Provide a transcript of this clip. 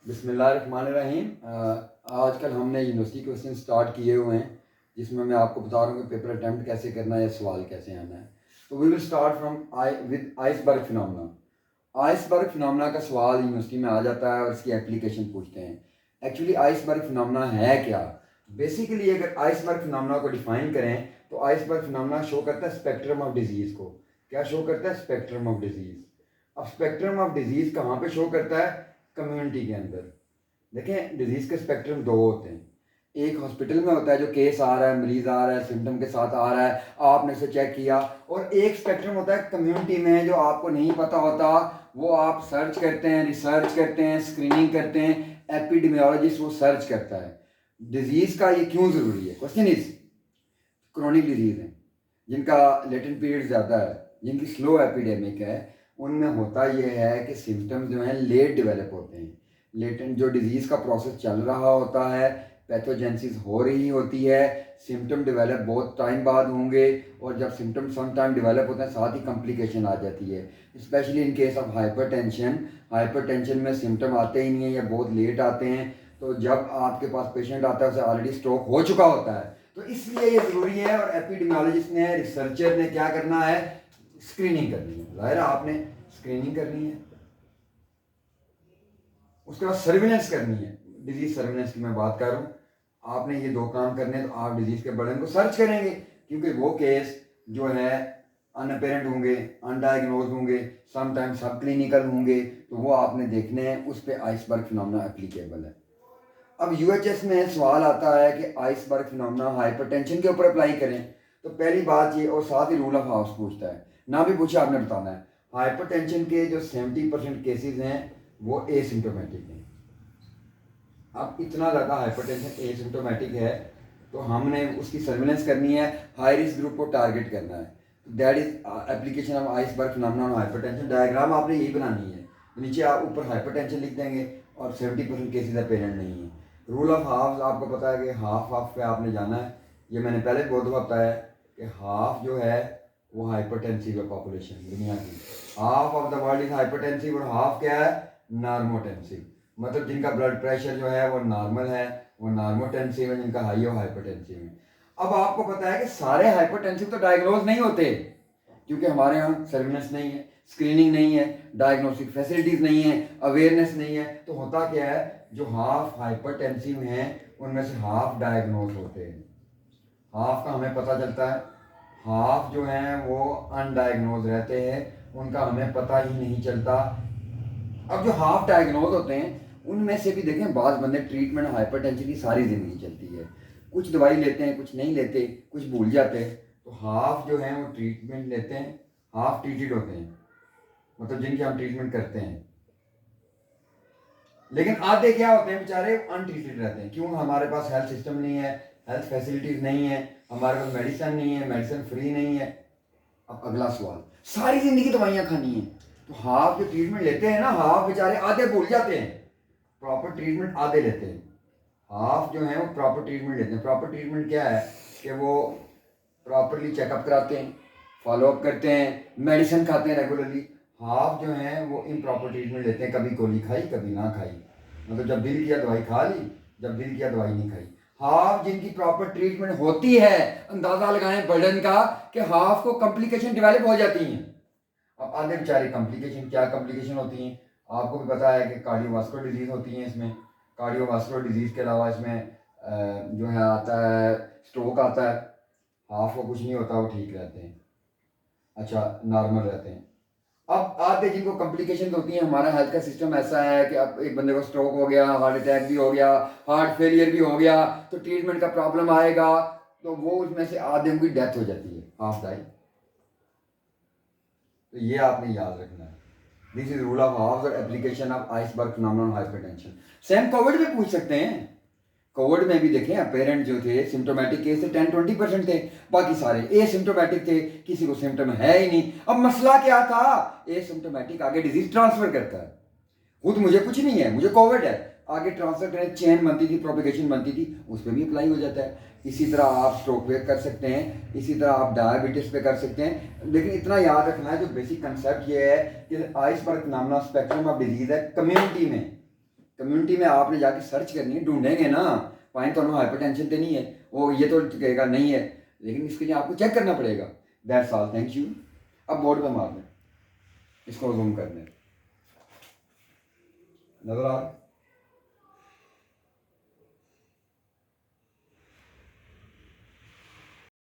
बिस्मिल्लाहिर्रहमानिर्रहीम। आजकल हमने यूनिवर्सिटी क्वेश्चन स्टार्ट किए हुए हैं जिसमें मैं आपको बता रहा हूँ कि पेपर अटैम्प्ट कैसे करना है या सवाल कैसे आना है। तो we will start from with iceberg phenomena. Iceberg phenomena का सवाल यूनिवर्सिटी में आ जाता है और इसकी एप्लीकेशन पूछते हैं। एक्चुअली आइसबर्ग फिनोमेना है क्या? बेसिकली अगर आइसबर्ग फिनोमेना को डिफाइन करें तो आइसबर्ग फिनोमेना शो करता है स्पेक्ट्रम ऑफ डिजीज़ को। क्या शो करता है? Spectrum of disease. अब स्पेक्ट्रम ऑफ डिजीज़ कहाँ पे शो करता है? कम्युनिटी के अंदर। देखें, डिजीज़ के स्पेक्ट्रम दो होते हैं। एक हॉस्पिटल में होता है जो केस आ रहा है, मरीज आ रहा है, सिम्टम के साथ आ रहा है, आपने उसे चेक किया। और एक स्पेक्ट्रम होता है कम्युनिटी में जो आपको नहीं पता होता, वो आप सर्च करते हैं, रिसर्च करते हैं, स्क्रीनिंग करते हैं। एपिडेमियोलॉजिस्ट वो सर्च करता है डिजीज़ का ये क्यों ज़रूरी है। क्वेश्चन इज क्रोनिक डिजीज़ हैं जिनका लेटेंट पीरियड ज़्यादा है, जिनकी स्लो एपिडेमिक है, उनमें होता यह है कि सिम्टम्स जो हैं लेट डेवलप होते हैं। लेटेंट जो डिजीज़ का प्रोसेस चल रहा होता है, पैथोजेंसिस हो रही होती है, सिम्टम डेवलप बहुत टाइम बाद होंगे, और जब सिम्टम सम टाइम डेवलप होते हैं साथ ही कॉम्प्लिकेशन आ जाती है। Specially in case of hypertension में सिम्टम आते ही नहीं हैं या बहुत लेट आते हैं। तो जब आपके पास पेशेंट आता है उसे ऑलरेडी स्ट्रोक हो चुका होता है, तो इसलिए ये ज़रूरी है। और एपिडेमियोलॉजिस्ट ने, रिसर्चर ने क्या करना है? स्क्रीनिंग करनी है। ज़ाहिर है आपने स्क्रीनिंग करनी है, उसके बाद सर्विलेंस करनी है। डिजीज सर्विलेंस की मैं बात कर रहा हूँ। आपने ये दो काम करने हैं, तो आप डिजीज के बर्डन को सर्च करेंगे, क्योंकि वो केस जो है अनअपेरेंट होंगे, अनडायग्नोज होंगे, समटाइम सब क्लिनिकल होंगे, तो वो आपने देखने हैं। उस पर आइसबर्ग फिनोमेना एप्लीकेबल है। अब यूएचएस में सवाल आता है कि आइसबर्ग फिनोमेना हाइपरटेंशन के ऊपर अप्लाई करें, तो पहली बात ये, और साथ ही रूल ऑफ हाउस पूछता है। ना भी पूछे आपने बताना है। हाइपरटेंशन के जो 70% केसेस हैं वो एसिम्टोमेटिक हैं। अब इतना ज़्यादा हाइपरटेंशन एसिम्टोमेटिक है तो हमने उसकी सर्विलेंस करनी है, हाई रिस्क ग्रुप को टारगेट करना है। That is application of iceberg phenomena on hypertension. Diagram आपने यही बनानी है। नीचे आप ऊपर हाइपरटेंशन लिख देंगे और 70% केसेज अपेरेंट नहीं है। रूल ऑफ हाफ आपको पता है कि हाफ हाफ पे आपने जाना है। ये मैंने पहले बहुत दफ़ा बताया है कि हाफ जो है वो हाइपरटेंसिव है पॉपुलेशन दुनिया की। Half of the world is hypertensive और हाफ क्या है? नॉर्मोटेंसिव। मतलब जिनका ब्लड प्रेशर जो है वो नॉर्मल है, वो नॉर्मोटेंसिव है, जिनका हाई है वो हाइपरटेंसिव है। अब आपको पता है कि सारे हाइपरटेंसिव तो डायग्नोज नहीं होते, क्योंकि हमारे यहाँ सर्विलेंस नहीं है, स्क्रीनिंग नहीं है, डायग्नोस्टिक फैसिलिटीज़ नहीं है, अवेयरनेस नहीं है। तो होता क्या है, जो हाफ हाइपरटेंसिव हैं उनमें से हाफ डायग्नोज होते हैं। हाफ का हमें पता चलता है, हाफ जो हैं वो अनडायग्नोज रहते हैं, उनका हमें पता ही नहीं चलता। अब जो हाफ डायग्नोज होते हैं उनमें से भी देखें, बाज़ बंदे ट्रीटमेंट हाइपरटेंशन की सारी ज़िंदगी चलती है, कुछ दवाई लेते हैं, कुछ नहीं लेते, कुछ भूल जाते हैं। तो हाफ जो हैं वो ट्रीटमेंट लेते हैं, हाफ ट्रीटेड होते हैं, मतलब जिनकी हम ट्रीटमेंट करते हैं। लेकिन आधे क्या होते हैं बेचारे? अनट्रीटेड रहते हैं। क्यों? हमारे पास हेल्थ सिस्टम नहीं है, हेल्थ फैसिलिटीज़ नहीं है, हमारे पास मेडिसिन नहीं है, मेडिसिन फ्री नहीं है। अब अगला सवाल, सारी ज़िंदगी दवाइयाँ खानी है, तो हाफ जो ट्रीटमेंट लेते हैं ना, हाफ बेचारे आधे भूल जाते हैं, प्रॉपर ट्रीटमेंट आधे लेते हैं। हाफ जो है वो प्रॉपर ट्रीटमेंट लेते हैं। प्रॉपर ट्रीटमेंट क्या है कि वो प्रॉपरली चेकअप कराते हैं, फॉलोअप करते हैं, मेडिसिन खाते हैं रेगुलरली। हाफ जो हैं वो इम्प्रॉपर ट्रीटमेंट लेते हैं, कभी गोली खाई कभी ना खाई, मतलब जब दिल किया दवाई खा ली, जब दिल किया दवाई नहीं खाई। हाफ जिनकी प्रॉपर ट्रीटमेंट होती है, अंदाज़ा लगाएं बर्डन का कि हाफ को कॉम्प्लिकेशन डेवलप हो जाती हैं। अब आधे बेचारे कॉम्प्लिकेशन, क्या कॉम्प्लिकेशन होती हैं आपको भी पता है कि कार्डियोवास्कुलर डिजीज़ होती हैं। इसमें कार्डियोवास्कुलर डिजीज़ के अलावा इसमें जो है आता है स्ट्रोक आता है। हाफ को कुछ नहीं होता, वो ठीक रहते हैं, अच्छा नॉर्मल रहते हैं। अब आधे जिनको कॉम्प्लिकेशन होती हैं, हमारा हेल्थ का सिस्टम ऐसा है कि अब एक बंदे को स्ट्रोक हो गया, हार्ट अटैक भी हो गया, हार्ट फेलियर भी हो गया, तो ट्रीटमेंट का प्रॉब्लम आएगा, तो वो उसमें से आधे की डेथ हो जाती है, हाफ डाई। तो ये आपने याद रखना है। This is rule of half और application of iceberg phenomenon hypertension. Same COVID में पूछ सकते हैं। कोविड में भी देखें, अपेरेंट जो थे सिम्टोमेटिक केस थे 10-20% थे, बाकी सारे एसिम्टोमेटिक थे, किसी को सिम्टम है ही नहीं। अब मसला क्या था? एसिम्टोमेटिक आगे डिजीज ट्रांसफर करता है। खुद मुझे कुछ नहीं है, मुझे कोविड है, आगे ट्रांसफर करने चेन बनती थी, प्रोपिगेशन बनती थी, उस पर भी अप्लाई हो जाता है। इसी तरह आप स्ट्रोक पे कर सकते हैं, इसी तरह आप डायबिटीज पे कर सकते हैं। लेकिन इतना याद रखना है, जो बेसिक कंसेप्ट ये है कि iceberg phenomena spectrum of disease है कम्युनिटी में, कम्युनिटी में आपने जाके सर्च करनी है, ढूंढेंगे ना, पाए तो हाइपरटेंशन तो नहीं है, वो ये तो कहेगा नहीं है, लेकिन इसके लिए आपको चेक करना पड़ेगा। That's all, thank you. अब बोर्ड पे मार दें, इसको जूम कर दें, नजर आ रहा है?